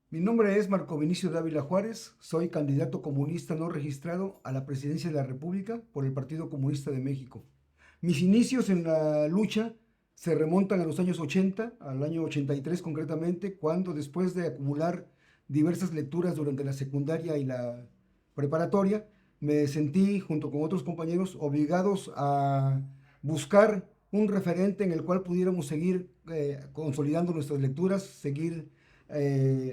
Mi nombre es Marco Vinicio Dávila Juárez, soy candidato comunista no registrado a la presidencia de la República por el Partido Comunista de México. Mis inicios en la lucha se remontan a los años 80, al año 83 concretamente, cuando después de acumular diversas lecturas durante la secundaria y la preparatoria, me sentí junto con otros compañeros obligados a buscar un referente en el cual pudiéramos seguir consolidando nuestras lecturas, seguir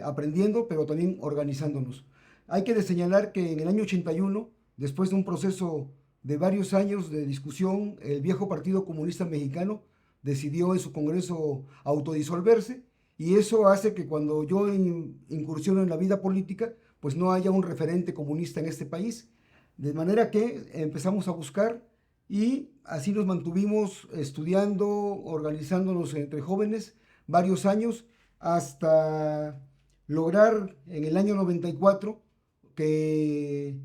aprendiendo, pero también organizándonos. Hay que señalar que en el año 81, después de un proceso de varios años de discusión, el viejo Partido Comunista Mexicano decidió en su congreso autodisolverse, y eso hace que cuando yo incursiono en la vida política, pues no haya un referente comunista en este país. De manera que empezamos a buscar y así nos mantuvimos estudiando, organizándonos entre jóvenes varios años hasta lograr en el año 94 que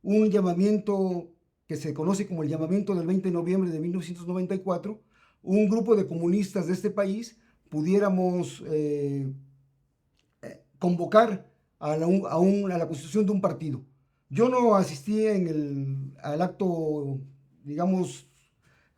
un llamamiento que se conoce como el llamamiento del 20 de noviembre de 1994, un grupo de comunistas de este país pudiéramos convocar a la constitución de un partido. Yo no asistí al acto, digamos,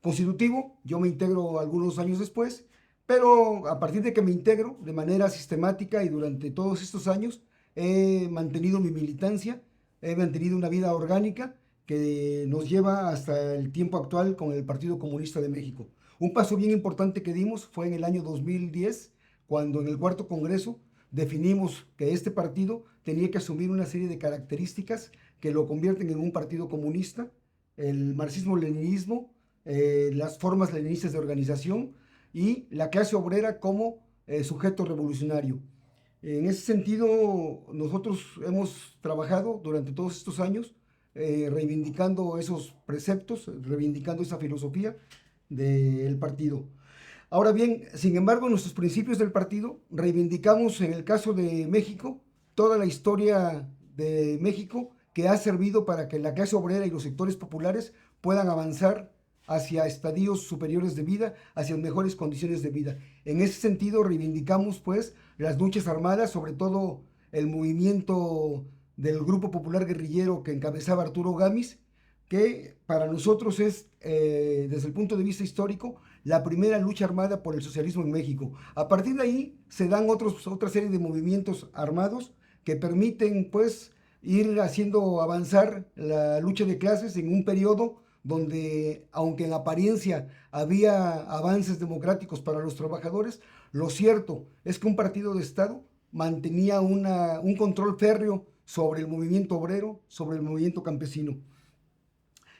constitutivo, yo me integro algunos años después, pero a partir de que me integro de manera sistemática y durante todos estos años, he mantenido mi militancia, he mantenido una vida orgánica que nos lleva hasta el tiempo actual con el Partido Comunista de México. Un paso bien importante que dimos fue en el año 2010, cuando en el cuarto Congreso definimos que este partido tenía que asumir una serie de características que lo convierten en un partido comunista, el marxismo-leninismo, las formas leninistas de organización y la clase obrera como sujeto revolucionario. En ese sentido, nosotros hemos trabajado durante todos estos años reivindicando esos preceptos, reivindicando esa filosofía del partido. Ahora bien, sin embargo, en nuestros principios del partido reivindicamos en el caso de México toda la historia de México que ha servido para que la clase obrera y los sectores populares puedan avanzar hacia estadios superiores de vida, hacia mejores condiciones de vida. En ese sentido reivindicamos pues las luchas armadas, sobre todo el movimiento del Grupo Popular Guerrillero que encabezaba Arturo Gámez, que para nosotros es, desde el punto de vista histórico, la primera lucha armada por el socialismo en México. A partir de ahí se dan otra serie de movimientos armados que permiten pues ir haciendo avanzar la lucha de clases en un periodo donde, aunque en apariencia había avances democráticos para los trabajadores, lo cierto es que un partido de Estado mantenía un control férreo sobre el movimiento obrero, sobre el movimiento campesino.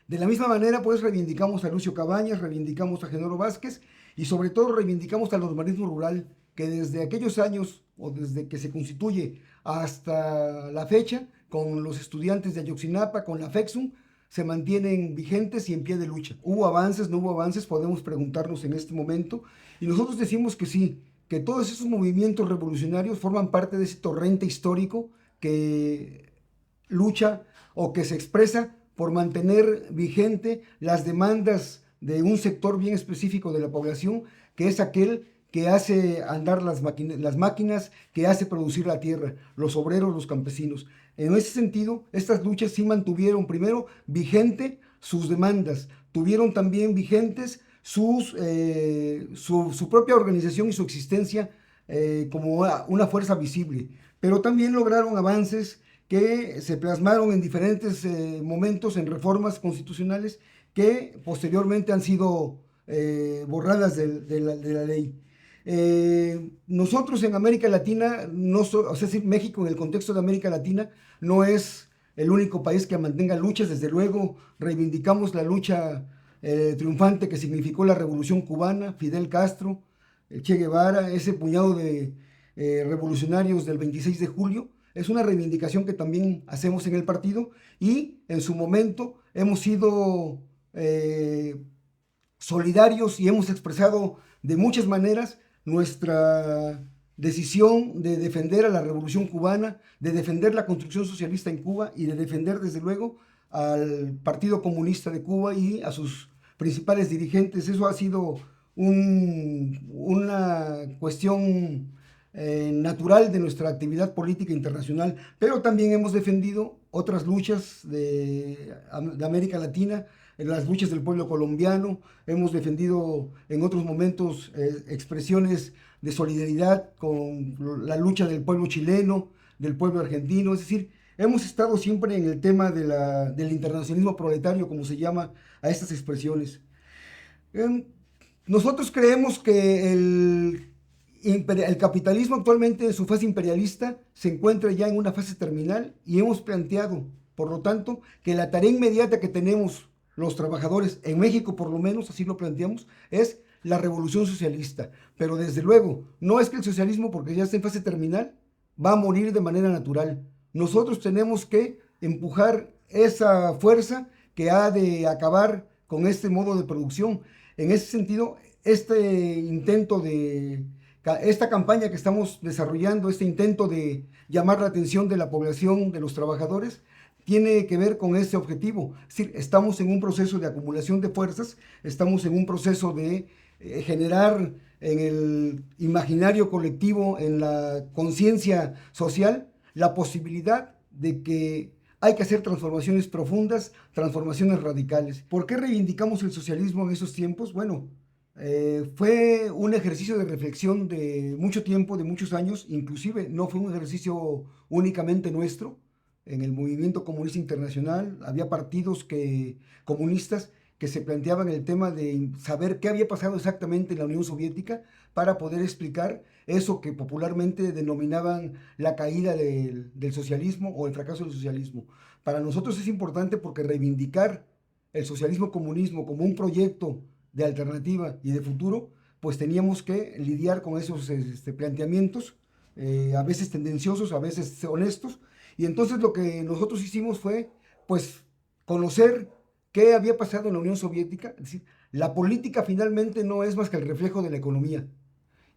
De la misma manera, pues reivindicamos a Lucio Cabañas, reivindicamos a Genaro Vázquez y sobre todo reivindicamos al urbanismo rural, que desde aquellos años o desde que se constituye hasta la fecha, con los estudiantes de Ayotzinapa, con la FEXUM, se mantienen vigentes y en pie de lucha. ¿Hubo avances, no hubo avances? Podemos preguntarnos en este momento. Y nosotros decimos que sí, que todos esos movimientos revolucionarios forman parte de ese torrente histórico que lucha o que se expresa por mantener vigente las demandas de un sector bien específico de la población, que es aquel que hace andar las máquinas, que hace producir la tierra, los obreros, los campesinos. En ese sentido, estas luchas sí mantuvieron primero vigente sus demandas, tuvieron también vigentes su propia organización y su existencia como una fuerza visible, pero también lograron avances que se plasmaron en diferentes momentos en reformas constitucionales que posteriormente han sido borradas de la ley. Nosotros en América Latina, o sea, México en el contexto de América Latina no es el único país que mantenga luchas. Desde luego reivindicamos la lucha triunfante que significó la Revolución Cubana, Fidel Castro, Che Guevara, ese puñado de revolucionarios del 26 de julio. Es una reivindicación que también hacemos en el partido y en su momento hemos sido solidarios y hemos expresado de muchas maneras nuestra decisión de defender a la Revolución Cubana, de defender la construcción socialista en Cuba y de defender desde luego al Partido Comunista de Cuba y a sus principales dirigentes. Eso ha sido una cuestión natural de nuestra actividad política internacional, pero también hemos defendido otras luchas de América Latina, en las luchas del pueblo colombiano, hemos defendido en otros momentos expresiones de solidaridad con la lucha del pueblo chileno, del pueblo argentino, es decir, hemos estado siempre en el tema del internacionalismo proletario, como se llama a estas expresiones. Nosotros creemos que el capitalismo actualmente en su fase imperialista se encuentra ya en una fase terminal y hemos planteado, por lo tanto, que la tarea inmediata que tenemos los trabajadores, en México por lo menos, así lo planteamos, es la revolución socialista. Pero desde luego, no es que el socialismo, porque ya está en fase terminal, va a morir de manera natural. Nosotros tenemos que empujar esa fuerza que ha de acabar con este modo de producción. En ese sentido, esta campaña que estamos desarrollando, este intento de llamar la atención de la población, de los trabajadores, tiene que ver con ese objetivo. Es decir, estamos en un proceso de acumulación de fuerzas, estamos en un proceso de generar en el imaginario colectivo, en la conciencia social, la posibilidad de que hay que hacer transformaciones profundas, transformaciones radicales. ¿Por qué reivindicamos el socialismo en esos tiempos? Bueno, fue un ejercicio de reflexión de mucho tiempo, de muchos años, inclusive no fue un ejercicio únicamente nuestro. En el movimiento comunista internacional había partidos comunistas que se planteaban el tema de saber qué había pasado exactamente en la Unión Soviética para poder explicar eso que popularmente denominaban la caída del socialismo o el fracaso del socialismo. Para nosotros es importante porque reivindicar el socialismo-comunismo como un proyecto de alternativa y de futuro, pues teníamos que lidiar con esos planteamientos, a veces tendenciosos, a veces honestos, y entonces lo que nosotros hicimos fue, pues, conocer qué había pasado en la Unión Soviética. Es decir, la política finalmente no es más que el reflejo de la economía.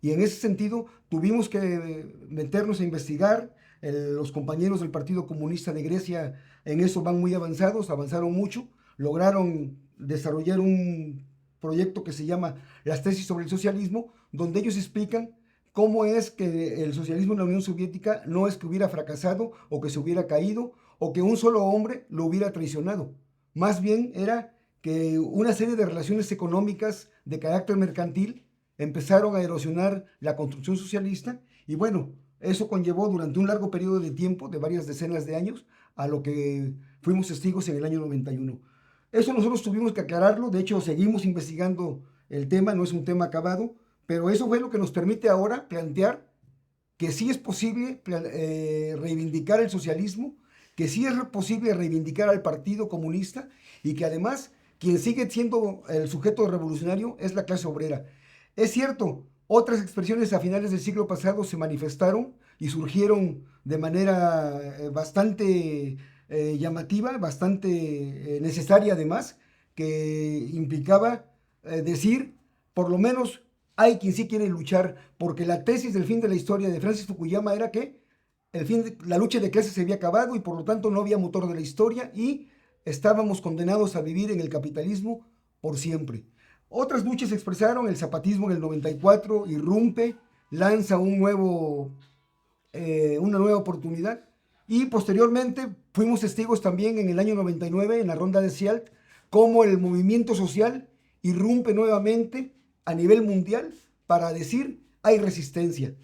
Y en ese sentido tuvimos que meternos a investigar. Los compañeros del Partido Comunista de Grecia en eso van muy avanzados, avanzaron mucho, lograron desarrollar un proyecto que se llama Las tesis sobre el socialismo, donde ellos explican cómo es que el socialismo en la Unión Soviética no es que hubiera fracasado o que se hubiera caído o que un solo hombre lo hubiera traicionado. Más bien era que una serie de relaciones económicas de carácter mercantil empezaron a erosionar la construcción socialista y bueno, eso conllevó durante un largo periodo de tiempo, de varias decenas de años, a lo que fuimos testigos en el año 91. Eso nosotros tuvimos que aclararlo, de hecho seguimos investigando el tema, no es un tema acabado, pero eso fue lo que nos permite ahora plantear que sí es posible reivindicar el socialismo, que sí es posible reivindicar al Partido Comunista y que además quien sigue siendo el sujeto revolucionario es la clase obrera. Es cierto, otras expresiones a finales del siglo pasado se manifestaron y surgieron de manera bastante llamativa, bastante necesaria además, que implicaba decir, por lo menos hay quien sí quiere luchar, porque la tesis del fin de la historia de Francis Fukuyama era que la lucha de clases se había acabado y por lo tanto no había motor de la historia y estábamos condenados a vivir en el capitalismo por siempre. Otras luchas se expresaron, el zapatismo en el 94 irrumpe, lanza una nueva oportunidad y posteriormente fuimos testigos también en el año 99 en la ronda de Seattle cómo el movimiento social irrumpe nuevamente a nivel mundial para decir hay resistencia.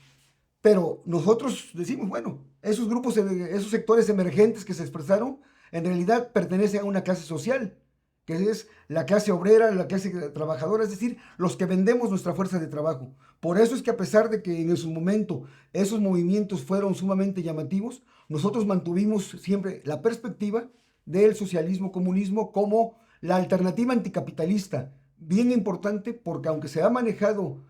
Pero nosotros decimos, bueno, esos grupos, esos sectores emergentes que se expresaron, en realidad pertenecen a una clase social, que es la clase obrera, la clase trabajadora, es decir, los que vendemos nuestra fuerza de trabajo. Por eso es que a pesar de que en su momento esos movimientos fueron sumamente llamativos, nosotros mantuvimos siempre la perspectiva del socialismo-comunismo como la alternativa anticapitalista, bien importante porque aunque se ha manejado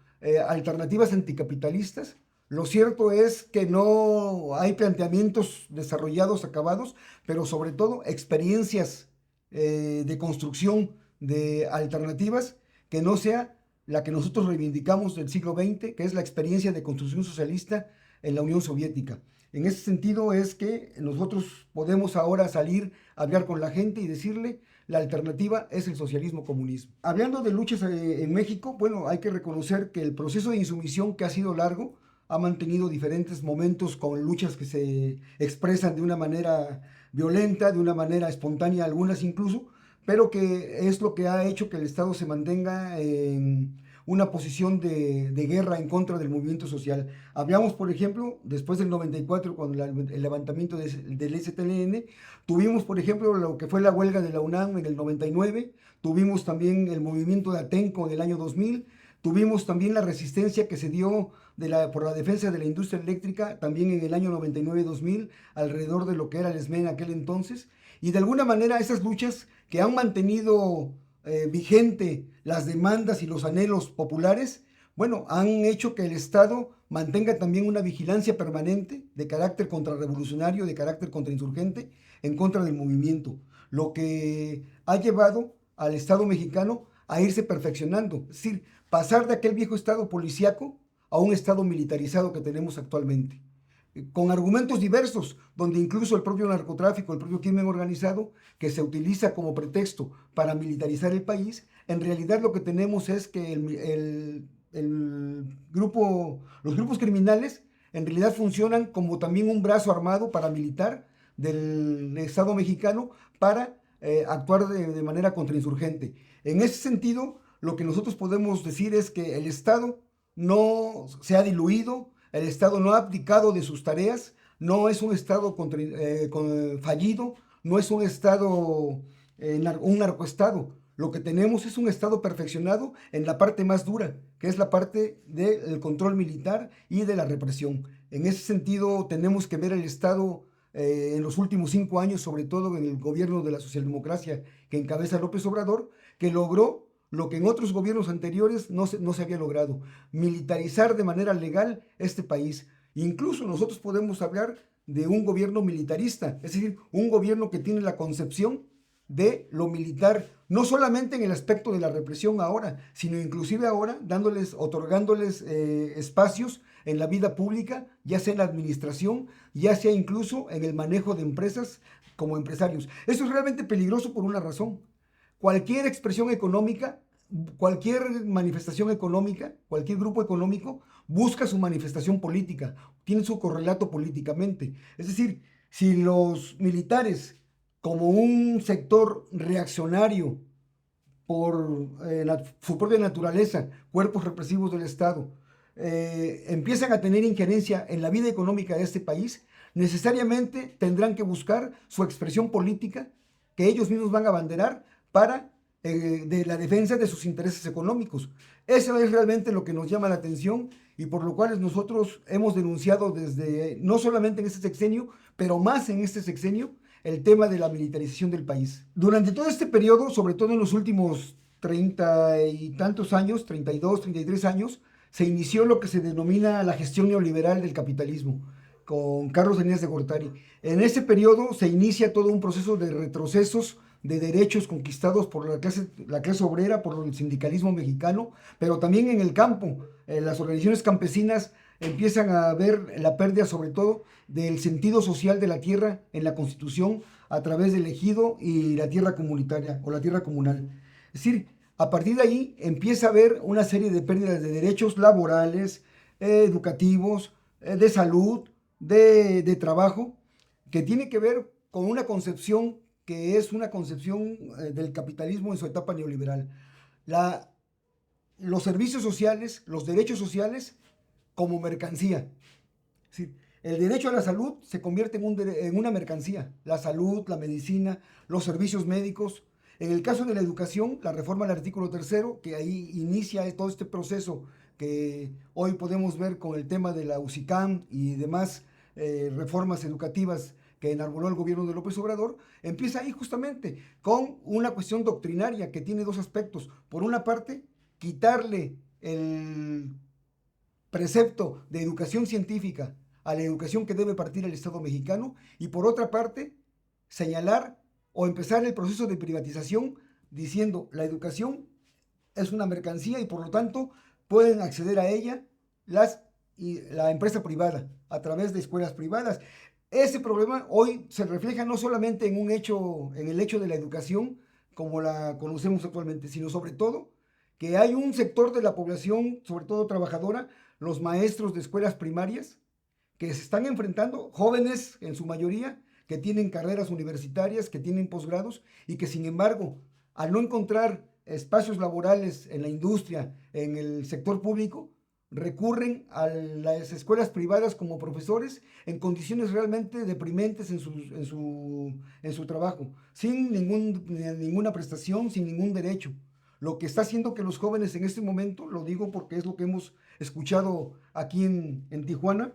alternativas anticapitalistas, lo cierto es que no hay planteamientos desarrollados, acabados, pero sobre todo experiencias de construcción de alternativas que no sea la que nosotros reivindicamos del siglo XX, que es la experiencia de construcción socialista en la Unión Soviética. En ese sentido es que nosotros podemos ahora salir a hablar con la gente y decirle la alternativa es el socialismo-comunismo. Hablando de luchas en México, bueno, hay que reconocer que el proceso de insumisión que ha sido largo ha mantenido diferentes momentos con luchas que se expresan de una manera violenta, de una manera espontánea, algunas incluso, pero que es lo que ha hecho que el Estado se mantenga en una posición de guerra en contra del movimiento social. Hablamos, por ejemplo, después del 94, con el levantamiento del STLN, tuvimos, por ejemplo, lo que fue la huelga de la UNAM en el 99, tuvimos también el movimiento de Atenco en el año 2000, tuvimos también la resistencia que se dio por la defensa de la industria eléctrica también en el año 99-2000, alrededor de lo que era el SME en aquel entonces, y de alguna manera esas luchas que han mantenido vigente las demandas y los anhelos populares, bueno, han hecho que el Estado mantenga también una vigilancia permanente de carácter contrarrevolucionario, de carácter contrainsurgente, en contra del movimiento, lo que ha llevado al Estado mexicano a irse perfeccionando, es decir, pasar de aquel viejo Estado policíaco a un Estado militarizado que tenemos actualmente, con argumentos diversos, donde incluso el propio narcotráfico, el propio crimen organizado, que se utiliza como pretexto para militarizar el país, en realidad lo que tenemos es que los grupos criminales en realidad funcionan como también un brazo armado paramilitar del Estado mexicano para actuar de manera contrainsurgente. En ese sentido, lo que nosotros podemos decir es que el Estado no se ha diluido, el Estado no ha abdicado de sus tareas, no es un Estado fallido, no es un Estado, un narcoestado. Lo que tenemos es un Estado perfeccionado en la parte más dura, que es la parte del control militar y de la represión. En ese sentido, tenemos que ver el Estado en los últimos 5 años, sobre todo en el gobierno de la socialdemocracia que encabeza López Obrador, que logró lo que en otros gobiernos anteriores no se había logrado, militarizar de manera legal este país. Incluso nosotros podemos hablar de un gobierno militarista, es decir, un gobierno que tiene la concepción de lo militar, no solamente en el aspecto de la represión ahora, sino inclusive ahora otorgándoles espacios en la vida pública, ya sea en la administración, ya sea incluso en el manejo de empresas como empresarios. Eso es realmente peligroso por una razón. Cualquier expresión económica, cualquier manifestación económica, cualquier grupo económico busca su manifestación política, tiene su correlato políticamente. Es decir, si los militares, como un sector reaccionario por su propia naturaleza, cuerpos represivos del Estado, empiezan a tener injerencia en la vida económica de este país, necesariamente tendrán que buscar su expresión política que ellos mismos van a abanderar para de la defensa de sus intereses económicos. Eso es realmente lo que nos llama la atención y por lo cual nosotros hemos denunciado desde, no solamente en este sexenio, pero más en este sexenio, el tema de la militarización del país. Durante todo este periodo, sobre todo en los últimos 30 y tantos años, 32, 33 años, se inició lo que se denomina la gestión neoliberal del capitalismo, con Carlos Salinas de Gortari. En ese periodo se inicia todo un proceso de retrocesos de derechos conquistados por la clase obrera, por el sindicalismo mexicano, pero también en el campo. Las organizaciones campesinas empiezan a ver la pérdida sobre todo del sentido social de la tierra en la Constitución a través del ejido y la tierra comunitaria o la tierra comunal. Es decir, a partir de ahí empieza a haber una serie de pérdidas de derechos laborales, educativos, de salud, de trabajo, que tiene que ver con una concepción que es una concepción del capitalismo en su etapa neoliberal. Los servicios sociales, los derechos sociales como mercancía. Es decir, el derecho a la salud se convierte en una mercancía. La salud, la medicina, los servicios médicos. En el caso de la educación, la reforma del artículo 3º, que ahí inicia todo este proceso que hoy podemos ver con el tema de la UCICAM y demás reformas educativas que enarboló el gobierno de López Obrador, empieza ahí justamente con una cuestión doctrinaria que tiene dos aspectos. Por una parte, quitarle el precepto de educación científica a la educación que debe partir el Estado mexicano y por otra parte, señalar o empezar el proceso de privatización diciendo la educación es una mercancía y por lo tanto pueden acceder a ella la empresa privada a través de escuelas privadas. Ese problema hoy se refleja no solamente en el hecho de la educación como la conocemos actualmente, sino sobre todo que hay un sector de la población, sobre todo trabajadora, los maestros de escuelas primarias que se están enfrentando, jóvenes en su mayoría, que tienen carreras universitarias, que tienen posgrados y que sin embargo, al no encontrar espacios laborales en la industria, en el sector público, recurren a las escuelas privadas como profesores en condiciones realmente deprimentes en su trabajo, sin ninguna prestación, sin ningún derecho. Lo que está haciendo que los jóvenes en este momento, lo digo porque es lo que hemos escuchado aquí en Tijuana,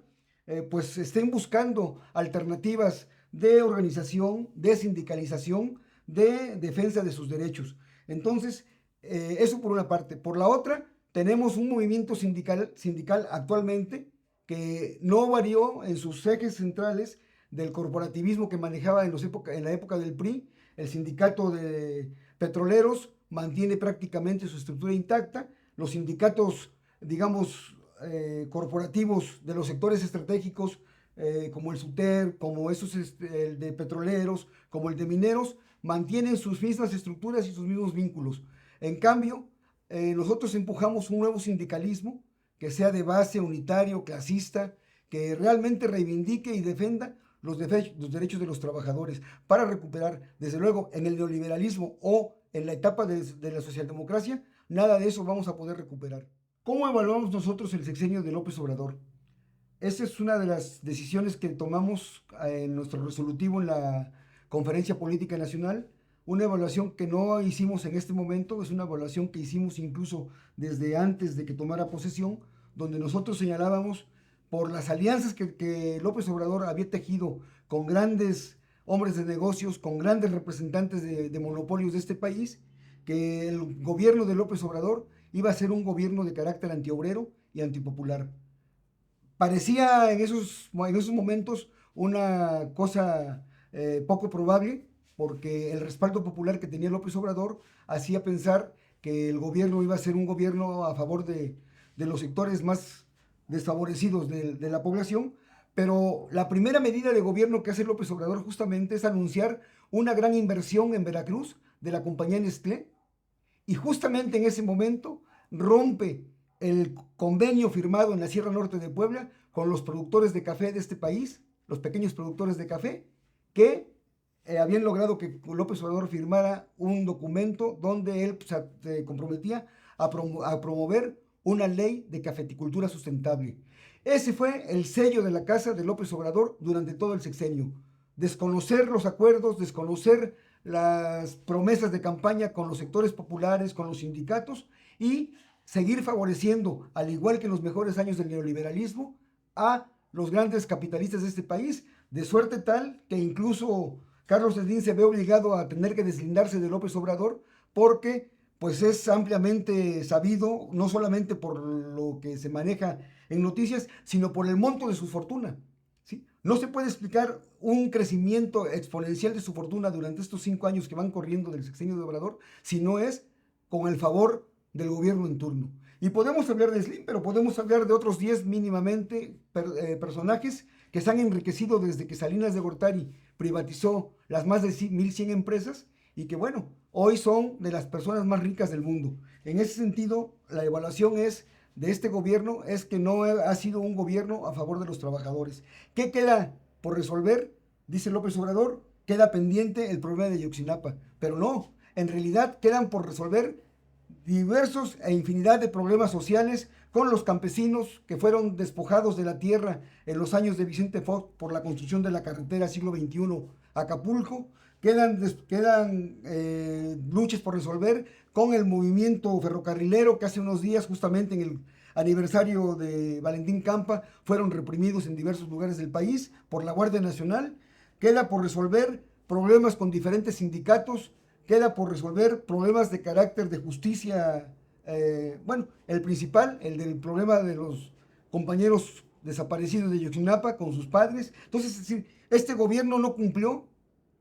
pues estén buscando alternativas de organización, de sindicalización, de defensa de sus derechos. Entonces, eso por una parte. Por la otra, tenemos un movimiento sindical actualmente que no varió en sus ejes centrales del corporativismo que manejaba en la época del PRI. El sindicato de petroleros mantiene prácticamente su estructura intacta. Los sindicatos, digamos, corporativos de los sectores estratégicos, como el SUTER, como el de petroleros, como el de mineros, mantienen sus mismas estructuras y sus mismos vínculos. En cambio, nosotros empujamos un nuevo sindicalismo que sea de base, unitario, clasista, que realmente reivindique y defenda los derechos de los trabajadores para recuperar, desde luego, en el neoliberalismo o en la etapa de la socialdemocracia, nada de eso vamos a poder recuperar. ¿Cómo evaluamos nosotros el sexenio de López Obrador? Esa es una de las decisiones que tomamos en nuestro resolutivo en la Conferencia Política Nacional. Una evaluación que no hicimos en este momento, es una evaluación que hicimos incluso desde antes de que tomara posesión, donde nosotros señalábamos por las alianzas que López Obrador había tejido con grandes hombres de negocios, con grandes representantes de monopolios de este país, que el gobierno de López Obrador iba a ser un gobierno de carácter antiobrero y antipopular. Parecía en esos momentos una cosa poco probable, porque el respaldo popular que tenía López Obrador hacía pensar que el gobierno iba a ser un gobierno a favor de los sectores más desfavorecidos de la población, pero la primera medida de gobierno que hace López Obrador justamente es anunciar una gran inversión en Veracruz de la compañía Nestlé, y justamente en ese momento rompe el convenio firmado en la Sierra Norte de Puebla con los productores de café de este país, los pequeños productores de café, que habían logrado que López Obrador firmara un documento donde él se comprometía a promover una ley de cafeticultura sustentable. Ese fue el sello de la casa de López Obrador durante todo el sexenio. Desconocer los acuerdos, desconocer las promesas de campaña con los sectores populares, con los sindicatos, y seguir favoreciendo, al igual que en los mejores años del neoliberalismo, a los grandes capitalistas de este país, de suerte tal que incluso Carlos Slim se ve obligado a tener que deslindarse de López Obrador, porque pues es ampliamente sabido, no solamente por lo que se maneja en noticias, sino por el monto de su fortuna. ¿Sí? No se puede explicar un crecimiento exponencial de su fortuna durante estos 5 años que van corriendo del sexenio de Obrador, si no es con el favor del gobierno en turno. Y podemos hablar de Slim, pero podemos hablar de otros 10 mínimamente personajes que se han enriquecido desde que Salinas de Gortari privatizó las más de 1,100 empresas y que, bueno, hoy son de las personas más ricas del mundo. En ese sentido, la evaluación de este gobierno es que no ha sido un gobierno a favor de los trabajadores. ¿Qué queda por resolver? Dice López Obrador, queda pendiente el problema de Ayotzinapa, pero no, en realidad quedan por resolver diversos e infinidad de problemas sociales con los campesinos que fueron despojados de la tierra en los años de Vicente Fox por la construcción de la carretera siglo XXI a Acapulco. Quedan luchas por resolver con el movimiento ferrocarrilero que hace unos días, justamente en el aniversario de Valentín Campa, fueron reprimidos en diversos lugares del país por la Guardia Nacional. Queda por resolver problemas con diferentes sindicatos, queda por resolver problemas de carácter de justicia. Bueno, el principal, el del problema de los compañeros desaparecidos de Ayotzinapa con sus padres. Entonces, es decir, este gobierno no cumplió,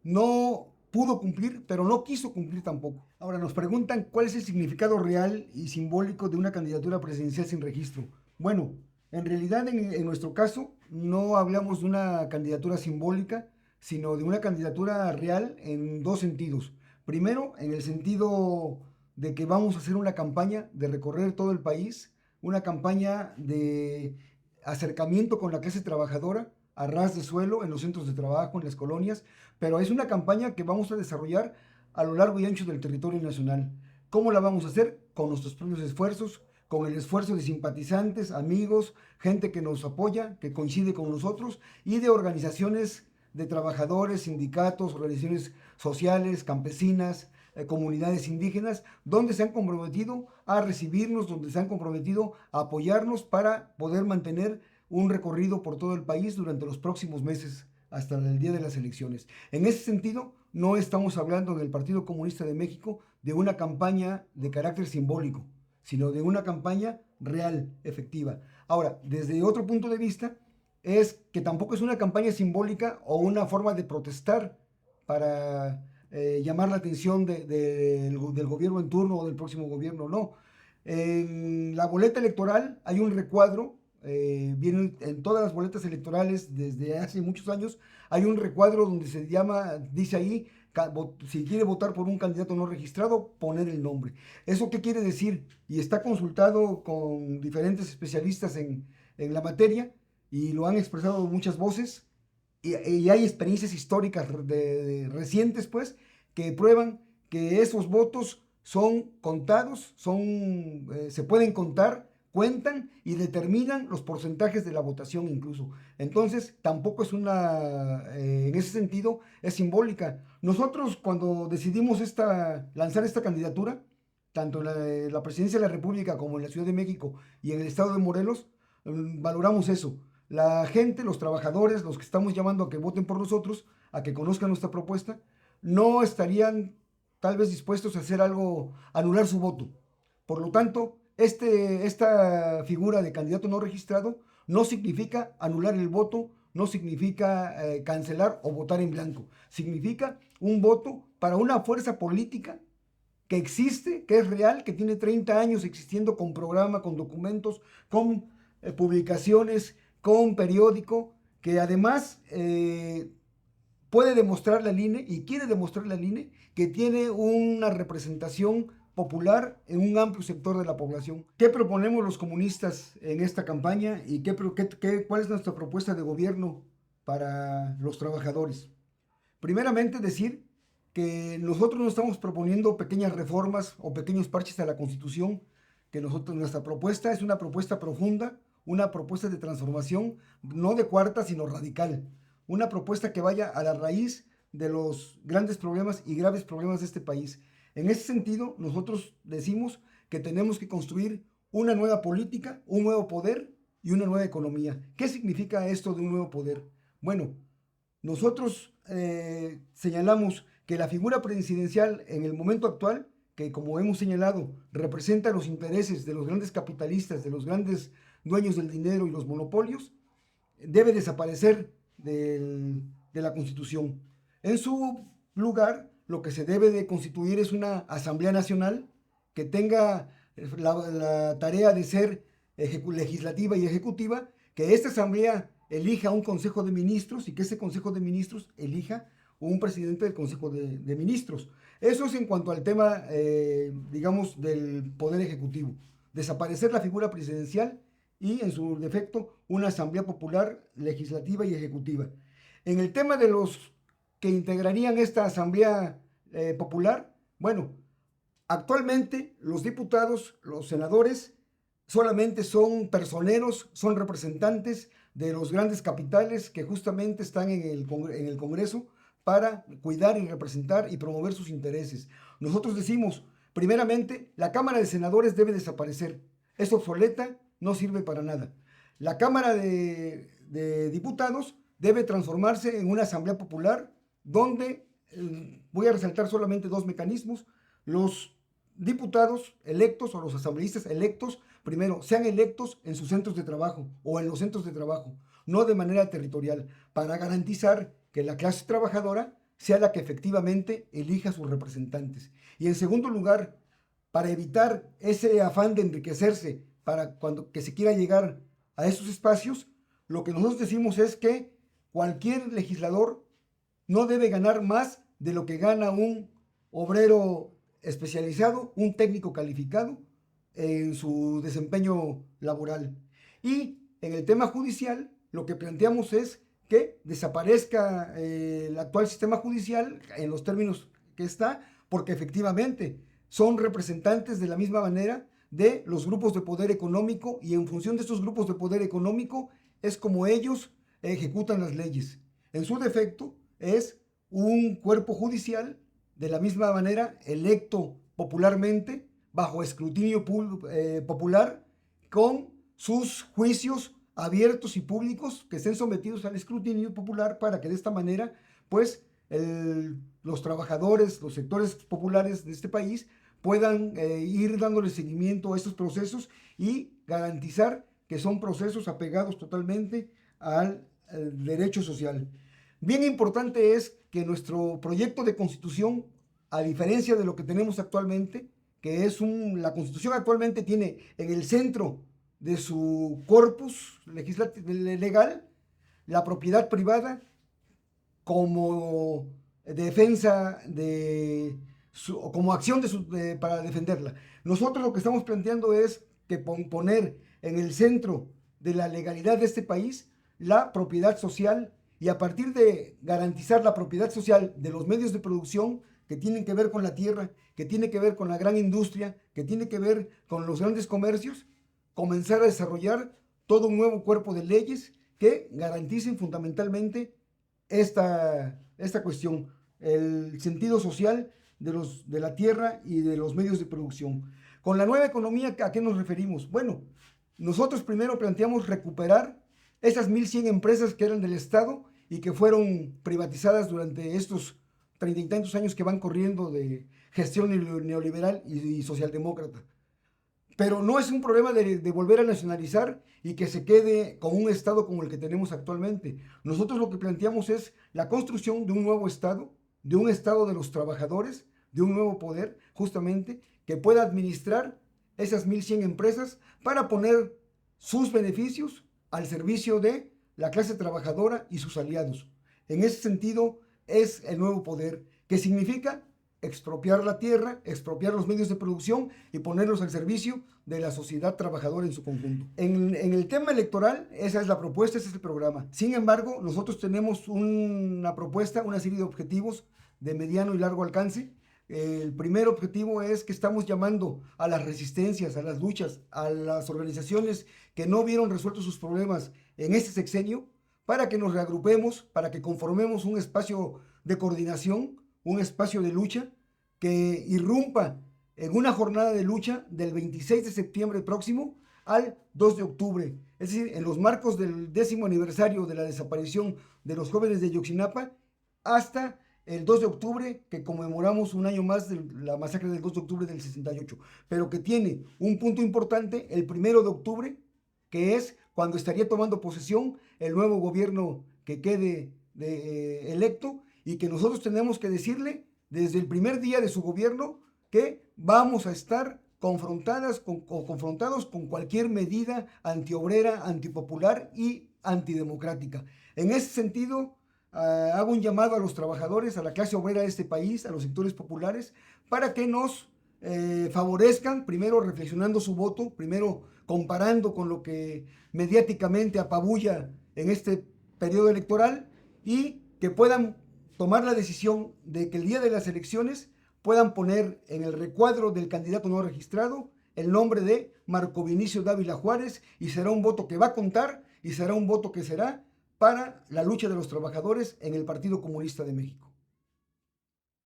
no pudo cumplir, pero no quiso cumplir tampoco. Ahora nos preguntan cuál es el significado real y simbólico de una candidatura presidencial sin registro. Bueno, en realidad en nuestro caso no hablamos de una candidatura simbólica, sino de una candidatura real en dos sentidos. Primero, en el sentido de que vamos a hacer una campaña de recorrer todo el país, una campaña de acercamiento con la clase trabajadora a ras de suelo en los centros de trabajo, en las colonias, pero es una campaña que vamos a desarrollar a lo largo y ancho del territorio nacional. ¿Cómo la vamos a hacer? Con nuestros propios esfuerzos, con el esfuerzo de simpatizantes, amigos, gente que nos apoya, que coincide con nosotros, y de organizaciones de trabajadores, sindicatos, organizaciones sociales, campesinas, comunidades indígenas, donde se han comprometido a recibirnos, donde se han comprometido a apoyarnos para poder mantener un recorrido por todo el país durante los próximos meses hasta el día de las elecciones. En ese sentido, no estamos hablando en el Partido Comunista de México de una campaña de carácter simbólico, sino de una campaña real, efectiva. Ahora, desde otro punto de vista, es que tampoco es una campaña simbólica o una forma de protestar para llamar la atención del gobierno en turno o del próximo gobierno, no. En la boleta electoral hay un recuadro, viene en todas las boletas electorales desde hace muchos años, hay un recuadro donde se llama, dice ahí, si quiere votar por un candidato no registrado, poner el nombre. ¿Eso qué quiere decir? Y está consultado con diferentes especialistas en la materia y lo han expresado muchas voces y hay experiencias históricas recientes, pues, que prueban que esos votos son contados, se pueden contar, cuentan y determinan los porcentajes de la votación incluso. Entonces, tampoco es en ese sentido, es simbólica. Nosotros cuando decidimos lanzar esta candidatura, tanto en la presidencia de la República como en la Ciudad de México y en el estado de Morelos, valoramos eso. La gente, los trabajadores, los que estamos llamando a que voten por nosotros, a que conozcan nuestra propuesta, no estarían tal vez dispuestos a hacer algo, anular su voto. Por lo tanto, esta figura de candidato no registrado no significa anular el voto, no significa cancelar o votar en blanco. Significa un voto para una fuerza política que existe, que es real, que tiene 30 años existiendo con programa, con documentos, con publicaciones, con periódico, que además puede demostrar la INE y quiere demostrar la INE que tiene una representación popular en un amplio sector de la población. ¿Qué proponemos los comunistas en esta campaña y cuál es nuestra propuesta de gobierno para los trabajadores? Primeramente decir que nosotros no estamos proponiendo pequeñas reformas o pequeños parches a la Constitución, que nuestra propuesta es una propuesta profunda, una propuesta de transformación, no de cuarta, sino radical. Una propuesta que vaya a la raíz de los grandes problemas y graves problemas de este país. En ese sentido, nosotros decimos que tenemos que construir una nueva política, un nuevo poder y una nueva economía. ¿Qué significa esto de un nuevo poder? Bueno, nosotros señalamos que la figura presidencial en el momento actual, que como hemos señalado, representa los intereses de los grandes capitalistas, de los grandes dueños del dinero y los monopolios, debe desaparecer de la Constitución. En su lugar, lo que se debe de constituir es una Asamblea Nacional que tenga la tarea de ser legislativa y ejecutiva, que esta Asamblea elija un Consejo de Ministros y que ese Consejo de Ministros elija un presidente del Consejo de Ministros. Eso es en cuanto al tema, digamos, del Poder Ejecutivo. Desaparecer la figura presidencial y, en su defecto, una Asamblea Popular Legislativa y Ejecutiva. En el tema de los que integrarían esta Asamblea Popular, bueno, actualmente los diputados, los senadores, solamente son personeros, son representantes de los grandes capitales que justamente están en el Congreso para cuidar y representar y promover sus intereses. Nosotros decimos, primeramente, la Cámara de Senadores debe desaparecer. Es obsoleta, no sirve para nada. La Cámara de Diputados debe transformarse en una Asamblea Popular donde, voy a resaltar solamente dos mecanismos, los diputados electos o los asambleístas electos, primero, sean electos en sus centros de trabajo o en los centros de trabajo, no de manera territorial, para garantizar que la clase trabajadora sea la que efectivamente elija a sus representantes. Y en segundo lugar, para evitar ese afán de enriquecerse para cuando que se quiera llegar a esos espacios, lo que nosotros decimos es que cualquier legislador no debe ganar más de lo que gana un obrero especializado, un técnico calificado en su desempeño laboral. Y en el tema judicial, lo que planteamos es que desaparezca el actual sistema judicial en los términos que está, porque efectivamente son representantes de la misma manera de los grupos de poder económico, y en función de estos grupos de poder económico es como ellos ejecutan las leyes. En su defecto es un cuerpo judicial de la misma manera electo popularmente, bajo escrutinio popular, con sus juicios abiertos y públicos que estén sometidos al escrutinio popular, para que de esta manera pues los trabajadores, los sectores populares de este país puedan ir dándole seguimiento a estos procesos y garantizar que son procesos apegados totalmente al derecho social. Bien importante es que nuestro proyecto de constitución, a diferencia de lo que tenemos actualmente, que es la constitución actualmente tiene en el centro de su corpus legal la propiedad privada como defensa como acción para defenderla. Nosotros lo que estamos planteando es que poner en el centro de la legalidad de este país la propiedad social, y a partir de garantizar la propiedad social de los medios de producción que tienen que ver con la tierra, que tiene que ver con la gran industria, que tiene que ver con los grandes comercios, comenzar a desarrollar todo un nuevo cuerpo de leyes que garanticen fundamentalmente esta cuestión, el sentido social de la tierra y de los medios de producción. Con la nueva economía, ¿a qué nos referimos? Bueno, nosotros primero planteamos recuperar esas 1.100 empresas que eran del Estado y que fueron privatizadas durante estos 30 y tantos años que van corriendo de gestión neoliberal y socialdemócrata. Pero no es un problema de volver a nacionalizar y que se quede con un Estado como el que tenemos actualmente. Nosotros lo que planteamos es la construcción de un nuevo Estado, de un Estado de los trabajadores, de un nuevo poder, justamente, que pueda administrar esas 1.100 empresas para poner sus beneficios al servicio de la clase trabajadora y sus aliados. En ese sentido es el nuevo poder, que significa expropiar la tierra, expropiar los medios de producción y ponerlos al servicio de la sociedad trabajadora en su conjunto. En el tema electoral, esa es la propuesta, ese es el programa. Sin embargo, nosotros tenemos una propuesta, una serie de objetivos de mediano y largo alcance. El primer objetivo es que estamos llamando a las resistencias, a las luchas, a las organizaciones que no vieron resueltos sus problemas en este sexenio, para que nos reagrupemos, para que conformemos un espacio de coordinación, un espacio de lucha que irrumpa en una jornada de lucha del 26 de septiembre próximo al 2 de octubre. Es decir, en los marcos del 10º aniversario de la desaparición de los jóvenes de Ayotzinapa, hasta el 2 de octubre, que conmemoramos un año más de la masacre del 2 de octubre del 68, pero que tiene un punto importante, el 1 de octubre, que es cuando estaría tomando posesión el nuevo gobierno que quede electo, y que nosotros tenemos que decirle desde el primer día de su gobierno que vamos a estar confrontados con cualquier medida antiobrera, antipopular y antidemocrática. En ese sentido, hago un llamado a los trabajadores, a la clase obrera de este país, a los sectores populares, para que nos favorezcan, primero reflexionando su voto, primero comparando con lo que mediáticamente apabulla en este periodo electoral, y que puedan tomar la decisión de que el día de las elecciones puedan poner en el recuadro del candidato no registrado el nombre de Marco Vinicio Dávila Juárez, y será un voto que va a contar, y será un voto que será para la lucha de los trabajadores en el Partido Comunista de México.